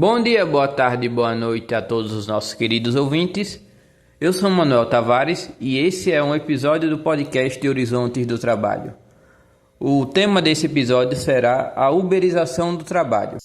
Bom dia, boa tarde, boa noite a todos os nossos queridos ouvintes. Eu sou Manuel Tavares e esse é um episódio do podcast Horizontes do Trabalho. O tema desse episódio será a uberização do trabalho.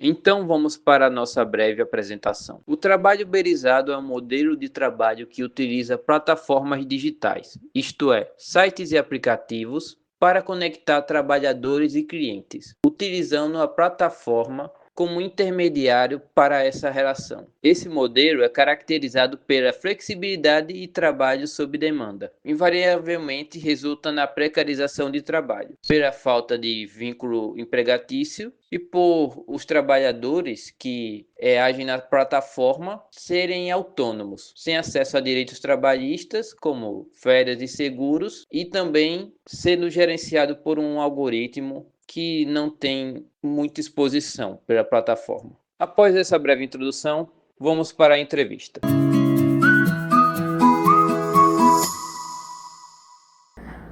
Então vamos para a nossa breve apresentação. O trabalho uberizado é um modelo de trabalho que utiliza plataformas digitais, isto é, sites e aplicativos, para conectar trabalhadores e clientes, utilizando a plataforma como intermediário para essa relação. Esse modelo é caracterizado pela flexibilidade e trabalho sob demanda. Invariavelmente resulta na precarização de trabalho, pela falta de vínculo empregatício e por os trabalhadores que agem na plataforma serem autônomos, sem acesso a direitos trabalhistas como férias e seguros, e também sendo gerenciado por um algoritmo que não tem muita exposição pela plataforma. Após essa breve introdução, vamos para a entrevista.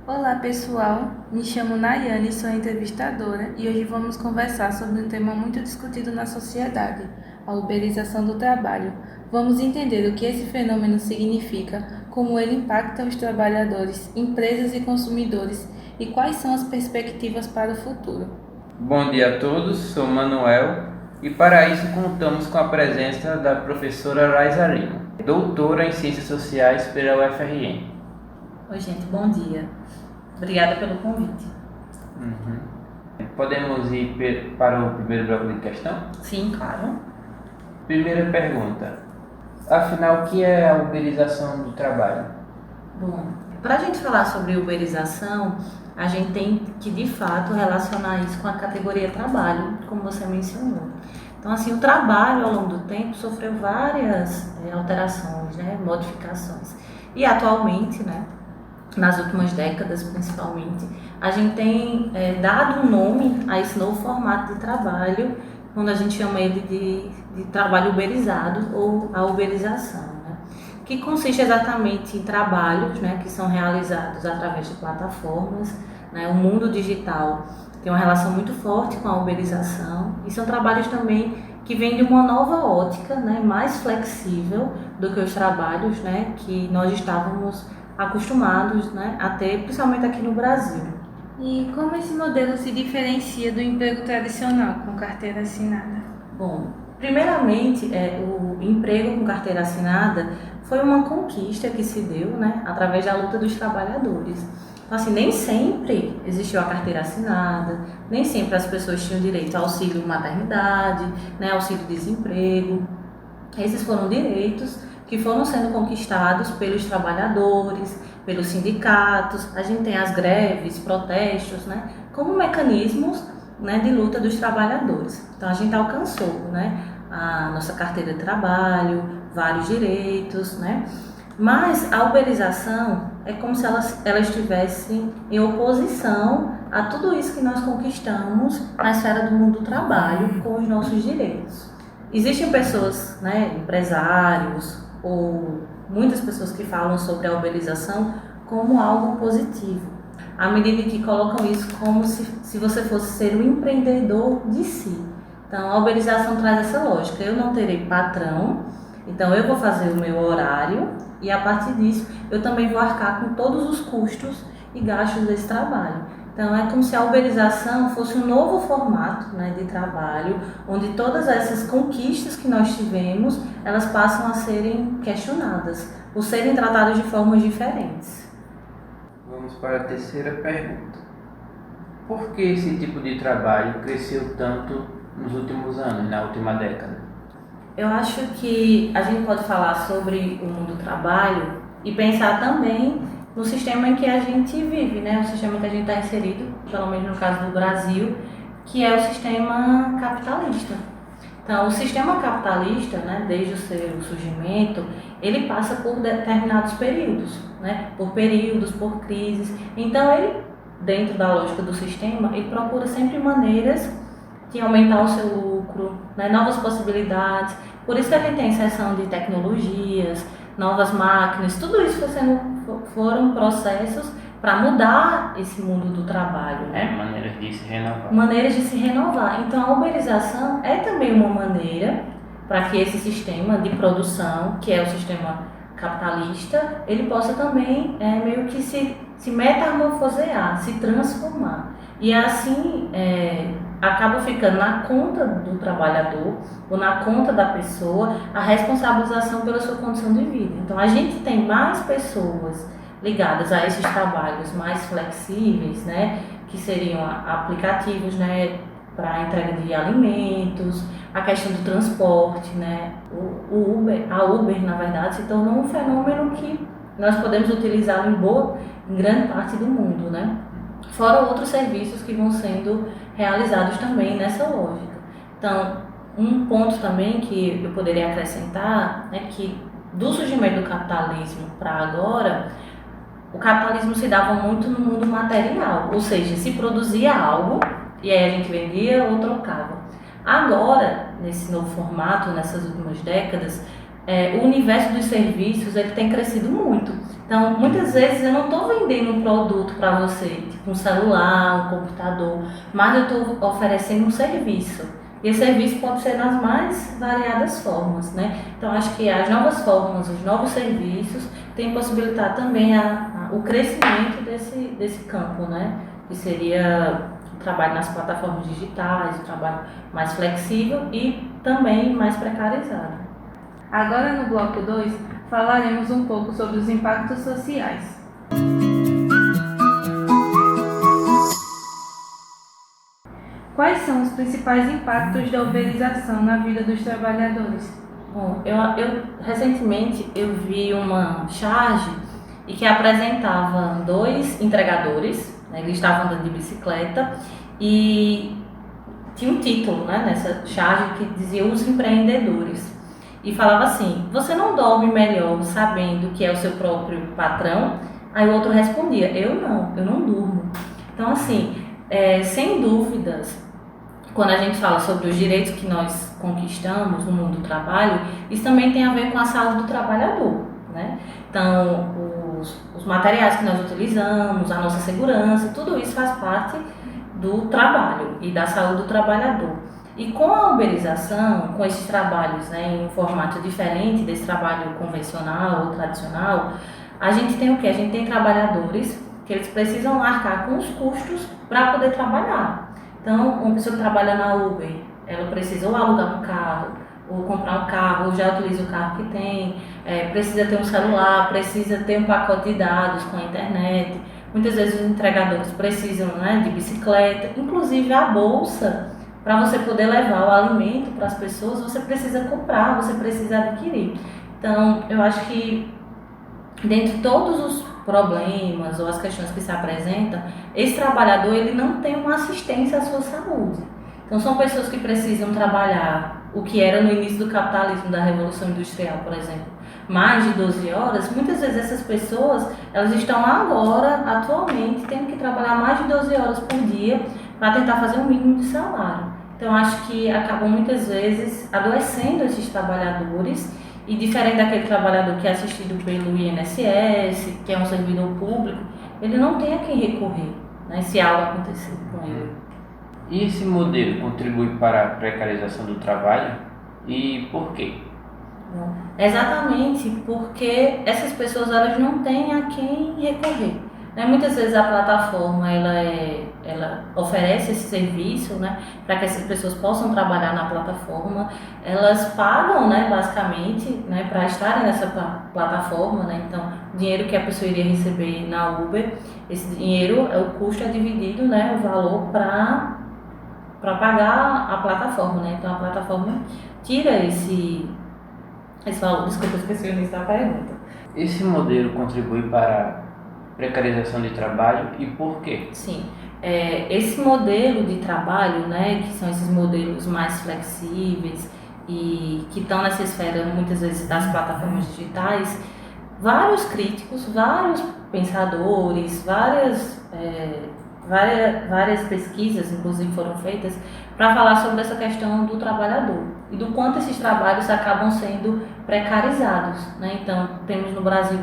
Olá pessoal, me chamo Nayane, sou entrevistadora e hoje vamos conversar sobre um tema muito discutido na sociedade, a uberização do trabalho. Vamos entender o que esse fenômeno significa, como ele impacta os trabalhadores, empresas e consumidores e quais são as perspectivas para o futuro. Bom dia a todos, sou Manuel e para isso contamos com a presença da professora Raisa Lima, doutora em Ciências Sociais pela UFRN. Oi gente, bom dia. Obrigada pelo convite. Podemos ir para o primeiro bloco de questão? Sim, claro. Primeira pergunta. Afinal, o que é a uberização do trabalho? Bom, para a gente falar sobre uberização, a gente tem que, de fato, relacionar isso com a categoria trabalho, como você mencionou. Então, assim, o trabalho, ao longo do tempo, sofreu várias alterações, modificações. E, atualmente, nas últimas décadas, principalmente, a gente tem dado um nome a esse novo formato de trabalho, quando a gente chama ele de trabalho uberizado ou a uberização, que consiste exatamente em trabalhos que são realizados através de plataformas. O mundo digital tem uma relação muito forte com a uberização e são trabalhos também que vêm de uma nova ótica, mais flexível do que os trabalhos que nós estávamos acostumados a ter, principalmente aqui no Brasil. E como esse modelo se diferencia do emprego tradicional com carteira assinada? Bom, primeiramente, o emprego com carteira assinada foi uma conquista que se deu através da luta dos trabalhadores. Então, assim, nem sempre existiu a carteira assinada, nem sempre as pessoas tinham direito ao auxílio maternidade, auxílio-desemprego. Esses foram direitos que foram sendo conquistados pelos trabalhadores, pelos sindicatos. A gente tem as greves, protestos, como mecanismos de luta dos trabalhadores. Então, a gente alcançou a nossa carteira de trabalho, vários direitos, Mas a uberização é como se ela estivesse em oposição a tudo isso que nós conquistamos na esfera do mundo do trabalho com os nossos direitos. Existem pessoas, empresários ou muitas pessoas que falam sobre a uberização como algo positivo, à medida que colocam isso como se você fosse ser um empreendedor de si. Então, a uberização traz essa lógica: eu não terei patrão, então eu vou fazer o meu horário e a partir disso eu também vou arcar com todos os custos e gastos desse trabalho. Então é como se a uberização fosse um novo formato de trabalho, onde todas essas conquistas que nós tivemos, elas passam a serem questionadas, por serem tratadas de formas diferentes. Vamos para a terceira pergunta. Por que esse tipo de trabalho cresceu tanto nos últimos anos, na última década? Eu acho que a gente pode falar sobre o mundo do trabalho e pensar também no sistema em que a gente vive, o sistema que a gente está inserido, pelo menos no caso do Brasil, que é o sistema capitalista. Então, o sistema capitalista, desde o seu surgimento, ele passa por determinados períodos, por crises. Então, ele, dentro da lógica do sistema, ele procura sempre maneiras de aumentar o seu lucro, novas possibilidades. Por isso que a gente tem inserção de tecnologias, novas máquinas, tudo isso foram processos para mudar esse mundo do trabalho, né? Maneiras de se renovar. Maneiras de se renovar. Então, a uberização é também uma maneira para que esse sistema de produção, que é o sistema capitalista, ele possa também meio que se metamorfosear, se transformar. E assim acaba ficando na conta do trabalhador ou na conta da pessoa a responsabilização pela sua condição de vida. Então, a gente tem mais pessoas ligadas a esses trabalhos mais flexíveis, né, que seriam aplicativos, né, para entrega de alimentos, a questão do transporte, né, a Uber, na verdade, se tornou um fenômeno que nós podemos utilizá-lo em grande parte do mundo, né, fora outros serviços que vão sendo realizados também nessa lógica. Então, um ponto também que eu poderia acrescentar é que do surgimento do capitalismo para agora, o capitalismo se dava muito no mundo material, ou seja, se produzia algo e aí a gente vendia ou trocava. Agora, nesse novo formato, nessas últimas décadas, o universo dos serviços ele tem crescido muito. Então, muitas vezes eu não estou vendendo um produto para você, tipo um celular, um computador, mas eu estou oferecendo um serviço. E esse serviço pode ser nas mais variadas formas, né? Então, acho que as novas formas, os novos serviços têm possibilitado também o crescimento desse campo, né? Que seria o trabalho nas plataformas digitais, o trabalho mais flexível e também mais precarizado. Agora, no bloco 2, falaremos um pouco sobre os impactos sociais. Quais são os principais impactos da uberização na vida dos trabalhadores? Bom, recentemente eu vi uma charge e que apresentava 2 entregadores, né, eles estavam andando de bicicleta e tinha um título, né, nessa charge que dizia os empreendedores. E falava assim, você não dorme melhor sabendo que é o seu próprio patrão? Aí o outro respondia, eu não durmo. Então assim, sem dúvidas, quando a gente fala sobre os direitos que nós conquistamos no mundo do trabalho, isso também tem a ver com a saúde do trabalhador, né? Então, os materiais que nós utilizamos, a nossa segurança, tudo isso faz parte do trabalho e da saúde do trabalhador. E com a uberização, com esses trabalhos, né, em um formato diferente desse trabalho convencional ou tradicional, a gente tem o quê? A gente tem trabalhadores que eles precisam arcar com os custos para poder trabalhar. Então, uma pessoa que trabalha na Uber, ela precisa ou alugar um carro, ou comprar um carro, ou já utiliza o carro que tem, precisa ter um celular, precisa ter um pacote de dados com a internet. Muitas vezes os entregadores precisam, né, de bicicleta, inclusive a bolsa. Para você poder levar o alimento para as pessoas, você precisa comprar, você precisa adquirir. Então, eu acho que, dentre todos os problemas ou as questões que se apresentam, esse trabalhador ele não tem uma assistência à sua saúde. Então, são pessoas que precisam trabalhar o que era no início do capitalismo, da Revolução Industrial, por exemplo, mais de 12 horas. Muitas vezes essas pessoas, elas estão agora, atualmente, tendo que trabalhar mais de 12 horas por dia para tentar fazer um mínimo de salário. Então, acho que acabam muitas vezes adoecendo esses trabalhadores e diferente daquele trabalhador que é assistido pelo INSS, que é um servidor público, ele não tem a quem recorrer, né, se algo acontecer com ele. E esse modelo contribui para a precarização do trabalho? E por quê? Bom, exatamente porque essas pessoas elas não têm a quem recorrer. Né? Muitas vezes a plataforma ela oferece esse serviço, né, para que essas pessoas possam trabalhar na plataforma. Elas pagam, né, basicamente, né, para estarem nessa plataforma. Né? Então, o dinheiro que a pessoa iria receber na Uber, esse dinheiro, o custo é dividido, né, o valor para pagar a plataforma. Né? Então, a plataforma tira esse valor. Desculpa, esqueci o início da pergunta. Esse modelo contribui para precarização de trabalho e por quê? Sim, esse modelo de trabalho, né, que são esses modelos mais flexíveis e que estão nessa esfera muitas vezes das plataformas digitais, vários críticos, vários pensadores, várias várias pesquisas, inclusive, foram feitas para falar sobre essa questão do trabalhador e do quanto esses trabalhos acabam sendo precarizados, né? Então, temos no Brasil,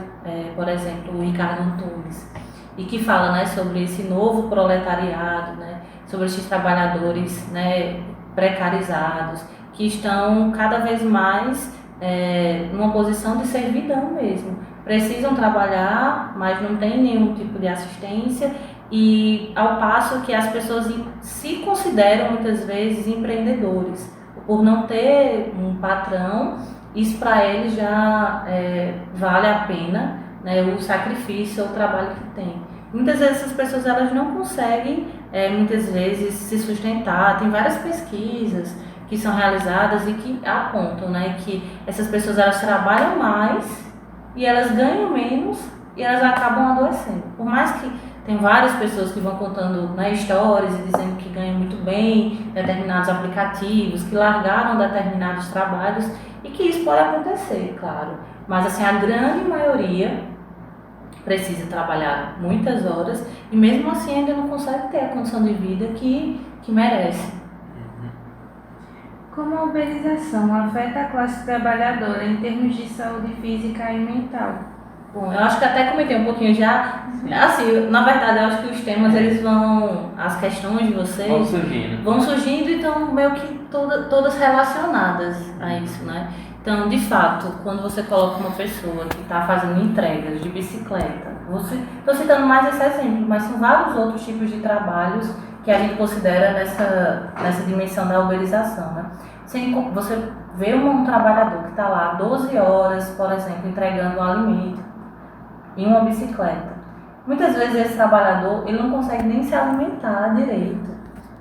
por exemplo, o Ricardo Antunes, e que fala, né, sobre esse novo proletariado, né, sobre esses trabalhadores, né, precarizados, que estão cada vez mais numa posição de servidão mesmo. Precisam trabalhar, mas não tem nenhum tipo de assistência, e ao passo que as pessoas se consideram muitas vezes empreendedores. Por não ter um patrão, isso para eles já vale a pena, né, o sacrifício ou o trabalho que tem. Muitas vezes essas pessoas elas não conseguem, muitas vezes, se sustentar. Tem várias pesquisas que são realizadas e que apontam, né, que essas pessoas elas trabalham mais e elas ganham menos e elas acabam adoecendo. Por mais que tem várias pessoas que vão contando, né, histórias e dizendo que ganham muito bem determinados aplicativos, que largaram determinados trabalhos, e que isso pode acontecer, claro. Mas assim, a grande maioria precisa trabalhar muitas horas e mesmo assim ainda não consegue ter a condição de vida que merece. Como a uberização afeta a classe trabalhadora em termos de saúde física e mental? Bom, eu acho que até comentei um pouquinho já, assim, na verdade eu acho que os temas eles vão, as questões de vocês vão surgindo e estão meio que todas relacionadas a isso, né? Então, de fato, quando você coloca uma pessoa que está fazendo entregas de bicicleta, estou citando mais esse exemplo, mas são vários outros tipos de trabalhos que a gente considera nessa dimensão da uberização, né? Você vê um trabalhador que está lá 12 horas, por exemplo, entregando um alimento em uma bicicleta. Muitas vezes esse trabalhador ele não consegue nem se alimentar direito.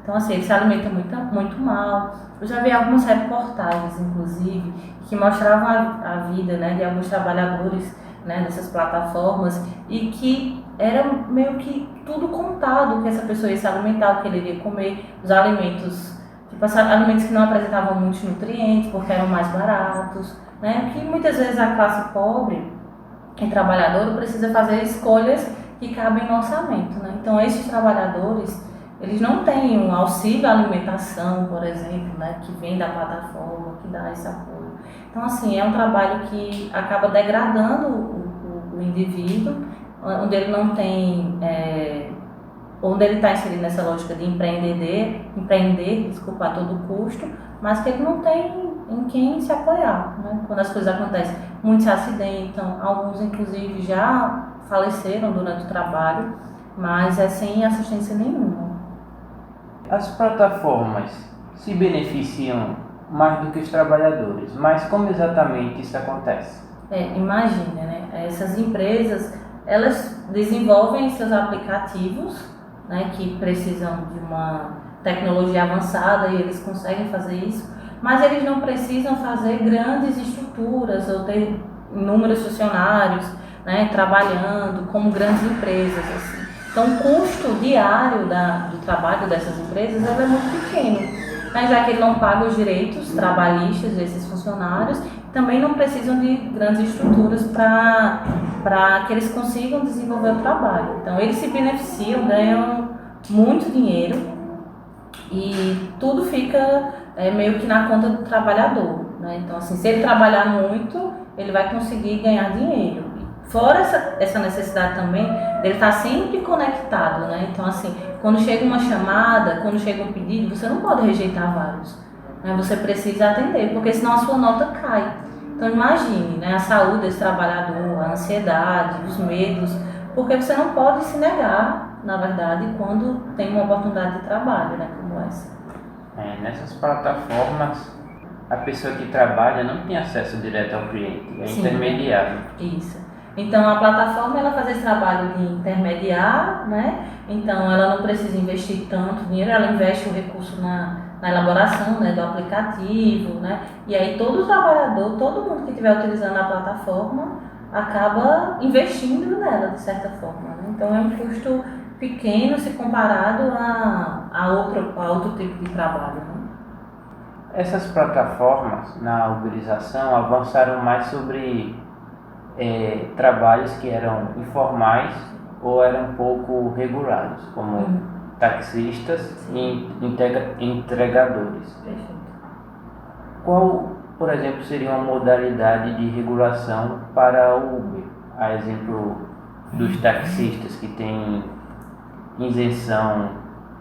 Então, assim, ele se alimenta muito mal. Eu já vi algumas reportagens, inclusive, que mostravam a vida, né, de alguns trabalhadores, né, nessas plataformas, e que era meio que tudo contado, que essa pessoa ia se alimentar, o que ele iria comer, os alimentos, tipo, alimentos que não apresentavam muitos nutrientes, porque eram mais baratos, né, que muitas vezes a classe pobre e trabalhadora precisa fazer escolhas que cabem no orçamento, né? Então, esses trabalhadores, eles não têm um auxílio à alimentação, por exemplo, né, que vem da plataforma, que dá esse apoio. Então, assim, é um trabalho que acaba degradando o indivíduo, onde ele não tem, onde ele está inserido nessa lógica de empreender, a todo custo, mas que ele não tem em quem se apoiar, né? Quando as coisas acontecem, muitos se acidentam, alguns inclusive já faleceram durante o trabalho, mas sem assistência nenhuma. As plataformas se beneficiam mais do que os trabalhadores, mas como exatamente isso acontece? Imagina, né? Essas empresas, elas desenvolvem seus aplicativos, né, que precisam de uma tecnologia avançada e eles conseguem fazer isso, mas eles não precisam fazer grandes estruturas ou ter inúmeros funcionários, né, trabalhando como grandes empresas, assim. Então, o custo diário do trabalho dessas empresas é muito pequeno, né, já que ele não paga os direitos trabalhistas desses funcionários, também não precisam de grandes estruturas para que eles consigam desenvolver o trabalho. Então, eles se beneficiam, ganham muito dinheiro e tudo fica meio que na conta do trabalhador, né? Então, assim, se ele trabalhar muito, ele vai conseguir ganhar dinheiro. Fora essa necessidade também dele estar sempre conectado, né? Então, assim, quando chega uma chamada, quando chega um pedido, você não pode rejeitar vários, né? Você precisa atender, porque senão a sua nota cai. Então, imagine, né, a saúde desse trabalhador, a ansiedade, os medos, porque você não pode se negar, na verdade, quando tem uma oportunidade de trabalho, né, como essa. Nessas plataformas, a pessoa que trabalha não tem acesso direto ao cliente, é Sim, intermediário. Isso. Então, a plataforma, ela faz esse trabalho de intermediar, né? Então, ela não precisa investir tanto dinheiro, ela investe o recurso na elaboração, né, do aplicativo, né? E aí, todo trabalhador, todo mundo que estiver utilizando a plataforma, acaba investindo nela, de certa forma, né? Então, é um custo pequeno se comparado a outro tipo de trabalho, né? Essas plataformas, na uberização, avançaram mais sobre trabalhos que eram informais ou eram pouco regulados, como taxistas e entregadores. Perfeito. Qual, por exemplo, seria uma modalidade de regulação para o Uber? A exemplo dos taxistas que têm isenção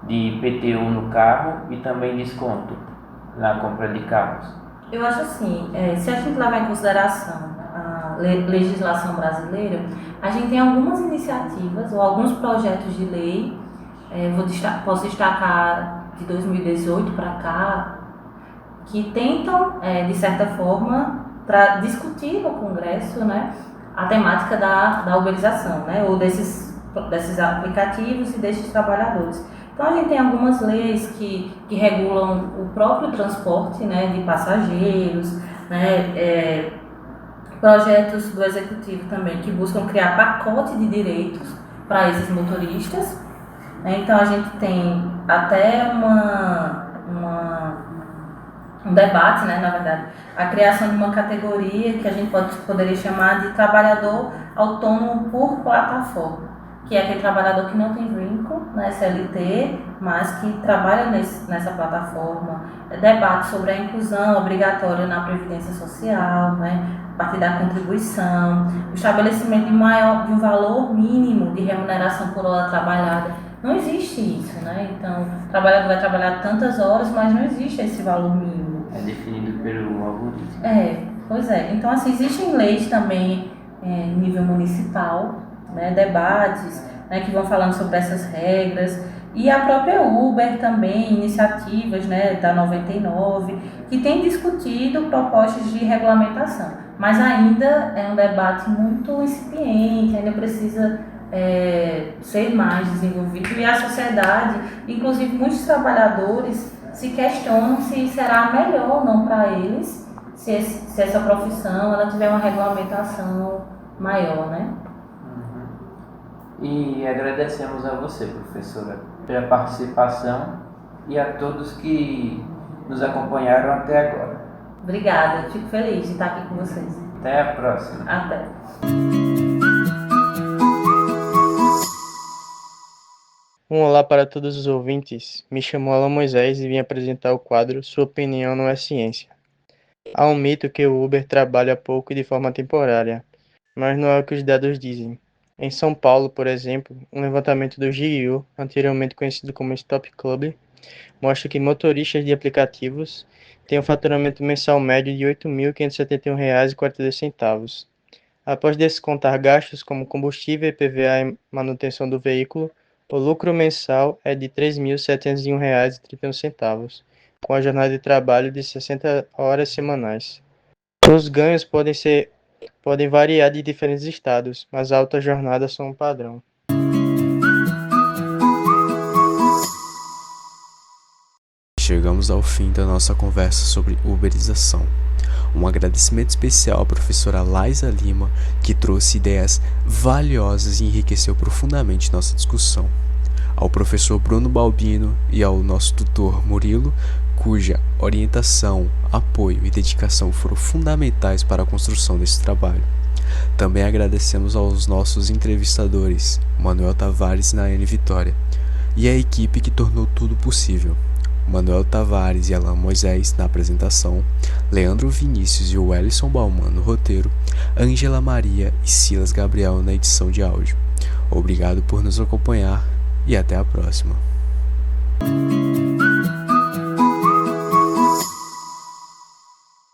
de IPTU no carro e também desconto na compra de carros. Eu acho assim, se a gente levar em consideração a legislação brasileira, a gente tem algumas iniciativas ou alguns projetos de lei, posso destacar de 2018 para cá, que tentam, de certa forma, para discutir no Congresso, né, a temática da uberização, né, ou desses aplicativos e desses trabalhadores. Então, a gente tem algumas leis que regulam o próprio transporte, né, de passageiros, né, projetos do Executivo também que buscam criar pacote de direitos para esses motoristas. Então, a gente tem até um debate, né, na verdade, a criação de uma categoria que a gente poderia chamar de trabalhador autônomo por plataforma, que é aquele trabalhador que não tem vínculo na SLT, mas que trabalha nessa plataforma. Debate sobre a inclusão obrigatória na Previdência Social, né, a partir da contribuição, o estabelecimento de um valor mínimo de remuneração por hora trabalhada. Não existe isso, né? Então, o trabalhador vai trabalhar tantas horas, mas não existe esse valor mínimo. É definido pelo algoritmo. Pois é. Então, assim, existem leis também em nível municipal, né, debates, né, que vão falando sobre essas regras, e a própria Uber também, iniciativas, né, da 99, que tem discutido propostas de regulamentação, mas ainda é um debate muito incipiente, ainda precisa ser mais desenvolvido, e a sociedade, inclusive muitos trabalhadores, se questionam se será melhor ou não para eles se essa profissão ela tiver uma regulamentação maior, né? E agradecemos a você, professora, pela participação e a todos que nos acompanharam até agora. Obrigada, eu fico feliz de estar aqui com vocês. Até a próxima. Até. Um olá para todos os ouvintes. Me chamo Alan Moisés e vim apresentar o quadro Sua Opinião Não é Ciência. Há um mito que o Uber trabalha pouco e de forma temporária, mas não é o que os dados dizem. Em São Paulo, por exemplo, um levantamento do GIU, anteriormente conhecido como Stop Club, mostra que motoristas de aplicativos têm um faturamento mensal médio de R$ 8.571,42. Após descontar gastos como combustível, IPVA e manutenção do veículo, o lucro mensal é de R$ 3.701,31, com a jornada de trabalho de 60 horas semanais. Os ganhos podem variar de diferentes estados, mas a alta jornada são um padrão. Chegamos ao fim da nossa conversa sobre uberização. Um agradecimento especial à professora Laisa Lima, que trouxe ideias valiosas e enriqueceu profundamente nossa discussão. Ao professor Bruno Balbino e ao nosso tutor Murilo, cuja orientação, apoio e dedicação foram fundamentais para a construção desse trabalho. Também agradecemos aos nossos entrevistadores, Manuel Tavares e Nayane Vitória, e a equipe que tornou tudo possível. Manuel Tavares e Alan Moisés na apresentação, Leandro Vinícius e Wellison Bauman no roteiro, Ângela Maria e Silas Gabriel na edição de áudio. Obrigado por nos acompanhar e até a próxima.